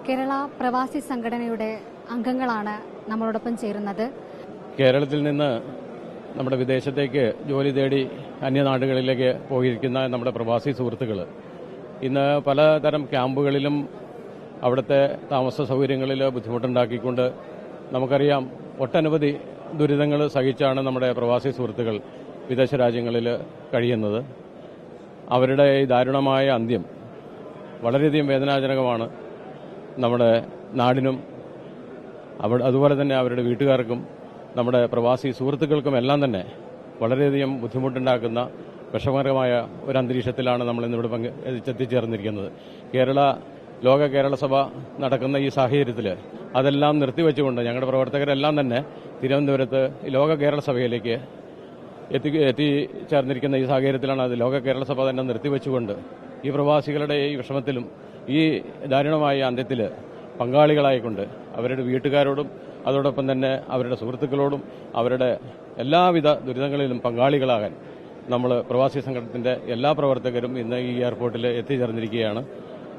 കേരള പ്രവാസി സംഘടനയുടെ അംഗങ്ങളാണ് നമ്മളോടൊപ്പം ചേരുന്നത്. കേരളത്തിൽ നിന്ന് നമ്മുടെ വിദേശത്തേക്ക് ജോലി തേടി അന്യനാടുകളിലേക്ക് പോയിരിക്കുന്ന നമ്മുടെ പ്രവാസി സുഹൃത്തുക്കൾ ഇന്ന് പലതരം ക്യാമ്പുകളിലും അവിടുത്തെ താമസ സൗകര്യങ്ങളിൽ ബുദ്ധിമുട്ടുണ്ടാക്കിക്കൊണ്ട് നമുക്കറിയാം ഒട്ടനവധി ദുരിതങ്ങൾ സഹിച്ചാണ് നമ്മുടെ പ്രവാസി സുഹൃത്തുക്കൾ വിദേശ രാജ്യങ്ങളിൽ കഴിയുന്നത്. അവരുടെ ഈ ദാരുണമായ അന്ത്യം വളരെയധികം വേദനാജനകമാണ് നമ്മുടെ നാടിനും അതുപോലെ തന്നെ അവരുടെ വീട്ടുകാർക്കും നമ്മുടെ പ്രവാസി സുഹൃത്തുക്കൾക്കും എല്ലാം തന്നെ വളരെയധികം ബുദ്ധിമുട്ടുണ്ടാക്കുന്ന വിഷമകരമായ ഒരു അന്തരീക്ഷത്തിലാണ് നമ്മൾ ഇന്നിവിടെ എത്തിച്ചേർന്നിരിക്കുന്നത്. ലോക കേരള സഭ നടക്കുന്ന ഈ സാഹചര്യത്തിൽ അതെല്ലാം നിർത്തിവെച്ചുകൊണ്ട് ഞങ്ങളുടെ പ്രവർത്തകരെല്ലാം തന്നെ തിരുവനന്തപുരത്ത് ലോക കേരള സഭയിലേക്ക് എത്തിച്ചേർന്നിരിക്കുന്ന ഈ സാഹചര്യത്തിലാണ് അത് ലോക കേരള സഭ തന്നെ നിർത്തിവെച്ചുകൊണ്ട് ഈ പ്രവാസികളുടെ ഈ വിഷമത്തിലും ഈ ദാരുണമായ അന്ത്യത്തിൽ പങ്കാളികളായിക്കൊണ്ട് അവരുടെ വീട്ടുകാരോടും അതോടൊപ്പം തന്നെ അവരുടെ സുഹൃത്തുക്കളോടും അവരുടെ എല്ലാവിധ ദുരിതങ്ങളിലും പങ്കാളികളാകാൻ നമ്മൾ പ്രവാസി സംഘടനത്തിന്റെ എല്ലാ പ്രവർത്തകരും ഇന്ന് ഈ എയർപോർട്ടിൽ എത്തിച്ചേർന്നിരിക്കുകയാണ്.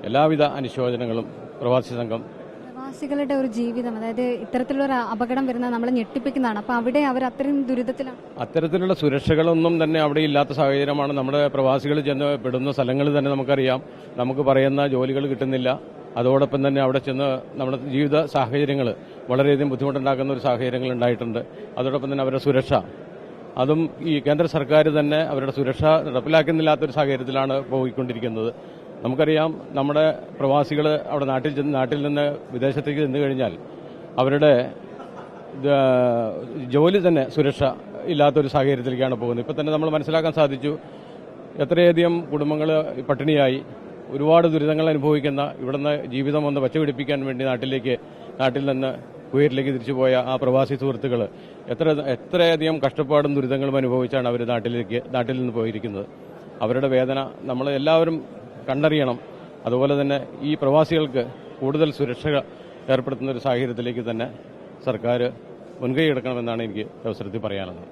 എല്ലാവിധ അനുശോചനങ്ങളും പ്രവാസി സംഘം. പ്രവാസികളുടെ ഒരു ജീവിതം, അതായത് ഇത്തരത്തിലുള്ള അപകടം വരുന്നത് നമ്മളെ ഞെട്ടിപ്പിക്കുന്നതാണ്. അപ്പോൾ അവിടെ അവർ അത്രയും ദുരിതത്തിലാണ്. അത്തരത്തിലുള്ള സുരക്ഷകളൊന്നും തന്നെ അവിടെ ഇല്ലാത്ത സാഹചര്യമാണ്. നമ്മുടെ പ്രവാസികൾ ചെന്ന് പെടുന്ന സ്ഥലങ്ങൾ തന്നെ നമുക്കറിയാം. നമുക്ക് പറയുന്ന ജോലികൾ കിട്ടുന്നില്ല. അതോടൊപ്പം തന്നെ അവിടെ ചെന്ന് നമ്മുടെ ജീവിത സാഹചര്യങ്ങൾ വളരെയധികം ബുദ്ധിമുട്ടുണ്ടാക്കുന്ന ഒരു സാഹചര്യങ്ങൾ ഉണ്ടായിട്ടുണ്ട്. അതോടൊപ്പം തന്നെ അവരുടെ സുരക്ഷ, അതും ഈ കേന്ദ്ര സർക്കാർ തന്നെ അവരുടെ സുരക്ഷ നടപ്പിലാക്കുന്നില്ലാത്തൊരു സാഹചര്യത്തിലാണ് പോയിക്കൊണ്ടിരിക്കുന്നത്. നമുക്കറിയാം നമ്മുടെ പ്രവാസികൾ അവിടെ നാട്ടിൽ നിന്ന് വിദേശത്തേക്ക് ചെന്നു കഴിഞ്ഞാൽ അവരുടെ ജോലി തന്നെ സുരക്ഷ ഇല്ലാത്തൊരു സാഹചര്യത്തിലേക്കാണ് പോകുന്നത്. ഇപ്പം തന്നെ നമ്മൾ മനസ്സിലാക്കാൻ സാധിച്ചു എത്രയധികം കുടുംബങ്ങൾ പട്ടിണിയായി ഒരുപാട് ദുരിതങ്ങൾ അനുഭവിക്കുന്ന ഇവിടുന്ന് ജീവിതം ഒന്ന് പച്ചപിടിപ്പിക്കാൻ വേണ്ടി നാട്ടിൽ നിന്ന് കുവൈറ്റിലേക്ക് തിരിച്ചുപോയ ആ പ്രവാസി സുഹൃത്തുക്കൾ എത്രയധികം കഷ്ടപ്പാടും ദുരിതങ്ങളും അനുഭവിച്ചാണ് അവർ നാട്ടിൽ നിന്ന് പോയിരിക്കുന്നത്. അവരുടെ വേദന നമ്മൾ എല്ലാവരും കണ്ടറിയണം. അതുപോലെ തന്നെ ഈ പ്രവാസികൾക്ക് കൂടുതൽ സുരക്ഷ ഏർപ്പെടുത്തുന്ന ഒരു സാഹചര്യത്തിലേക്ക് തന്നെ സർക്കാർ മുൻകൈ എടുക്കണമെന്നാണ് എനിക്ക് അവസരത്തിൽ പറയാനുള്ളത്.